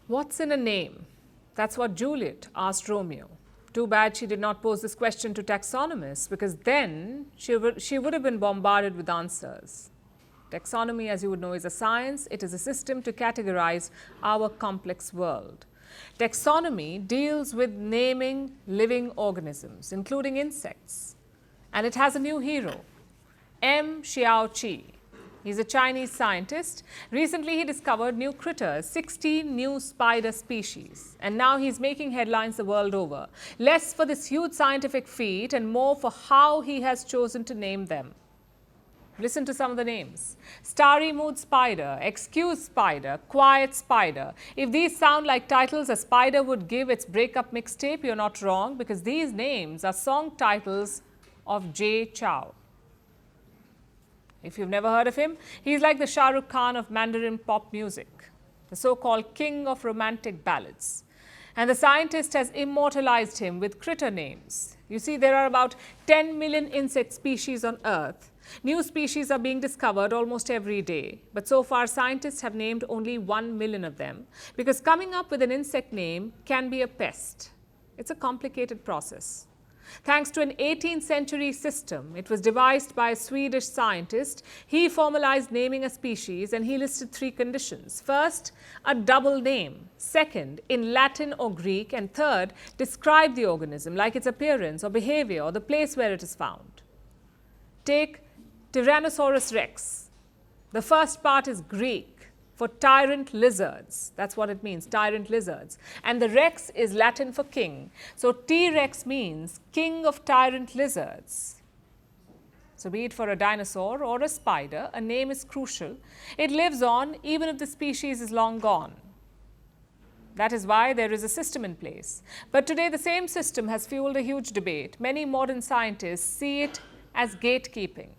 What's in a name? That's what Juliet asked Romeo. Too bad she did not pose this question to taxonomists, because then she would have been bombarded with answers. Taxonomy, as you would know, is a science. It is a system to categorize our complex world. Taxonomy deals with naming living organisms, including insects. And it has a new hero, M. Xiaoqi. He's a Chinese scientist. Recently, he discovered new critters, 16 new spider species. And now he's making headlines the world over. Less for this huge scientific feat and more for how he has chosen to name them. Listen to some of the names. Starry Mood Spider, Excuse Spider, Quiet Spider. If these sound like titles a spider would give its breakup mixtape, you're not wrong, because these names are song titles of Jay Chou. If you've never heard of him, he's like the Shah Rukh Khan of Mandarin pop music, the so-called king of romantic ballads. And the scientist has immortalized him with critter names. You see, there are about 10 million insect species on Earth. New species are being discovered almost every day. But so far, scientists have named only 1 million of them, because coming up with an insect name can be a pest. It's a complicated process. Thanks to an 18th century system, it was devised by a Swedish scientist. He formalized naming a species and he listed 3 conditions. First, a double name. Second, in Latin or Greek. And third, describe the organism, like its appearance or behavior or the place where it is found. Take Tyrannosaurus rex. The first part is Greek for tyrant lizards. That's what it means, tyrant lizards. And the rex is Latin for king. So T-rex means king of tyrant lizards. So be it for a dinosaur or a spider, a name is crucial. It lives on even if the species is long gone. That is why there is a system in place. But today the same system has fueled a huge debate. Many modern scientists see it as gatekeeping.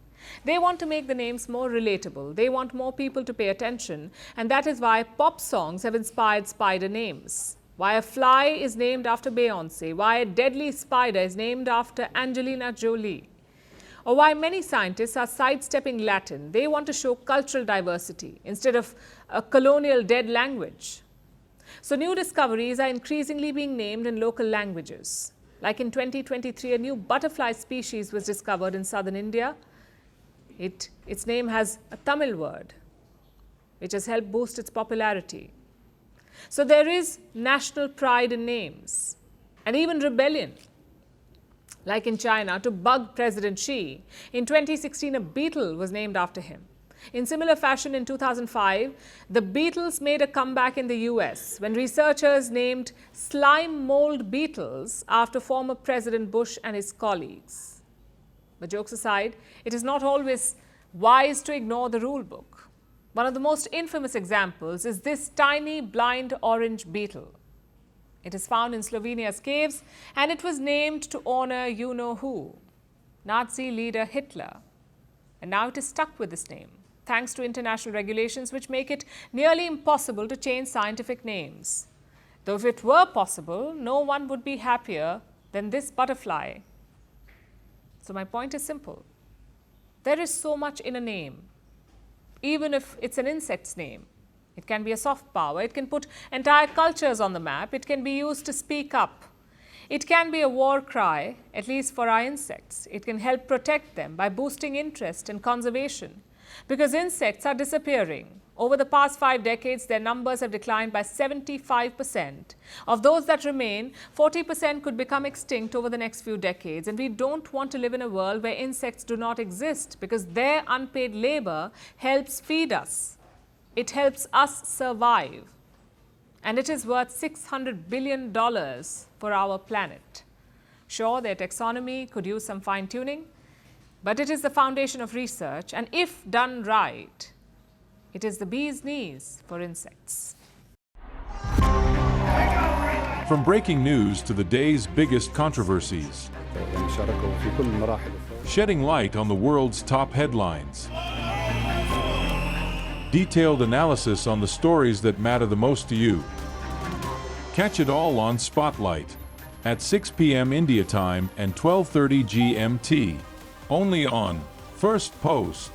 They want to make the names more relatable. They want more people to pay attention. And that is why pop songs have inspired spider names. Why a fly is named after Beyonce. Why a deadly spider is named after Angelina Jolie. Or why many scientists are sidestepping Latin. They want to show cultural diversity instead of a colonial dead language. So new discoveries are increasingly being named in local languages. Like in 2023, a new butterfly species was discovered in southern India. Its name has a Tamil word, which has helped boost its popularity. So there is national pride in names and even rebellion. Like in China, to bug President Xi, in 2016 a beetle was named after him. In similar fashion, in 2005, the beetles made a comeback in the US when researchers named slime mold beetles after former President Bush and his colleagues. But jokes aside, it is not always wise to ignore the rule book. One of the most infamous examples is this tiny blind orange beetle. It is found in Slovenia's caves and it was named to honor you-know-who, Nazi leader Hitler. And now it is stuck with this name, thanks to international regulations which make it nearly impossible to change scientific names. Though if it were possible, no one would be happier than this butterfly. So my point is simple. There is so much in a name, even if it's an insect's name. It can be a soft power. It can put entire cultures on the map. It can be used to speak up. It can be a war cry, at least for our insects. It can help protect them by boosting interest and conservation. Because insects are disappearing. Over the past 5 decades, their numbers have declined by 75%. Of those that remain, 40% could become extinct over the next few decades. And we don't want to live in a world where insects do not exist, because their unpaid labor helps feed us. It helps us survive. And it is worth $600 billion for our planet. Sure, their taxonomy could use some fine-tuning, but it is the foundation of research. And if done right, it is the bee's knees for insects. From breaking news to the day's biggest controversies, shedding light on the world's top headlines, detailed analysis on the stories that matter the most to you. Catch it all on Spotlight at 6 p.m. India time and 12:30 GMT, only on Firstpost.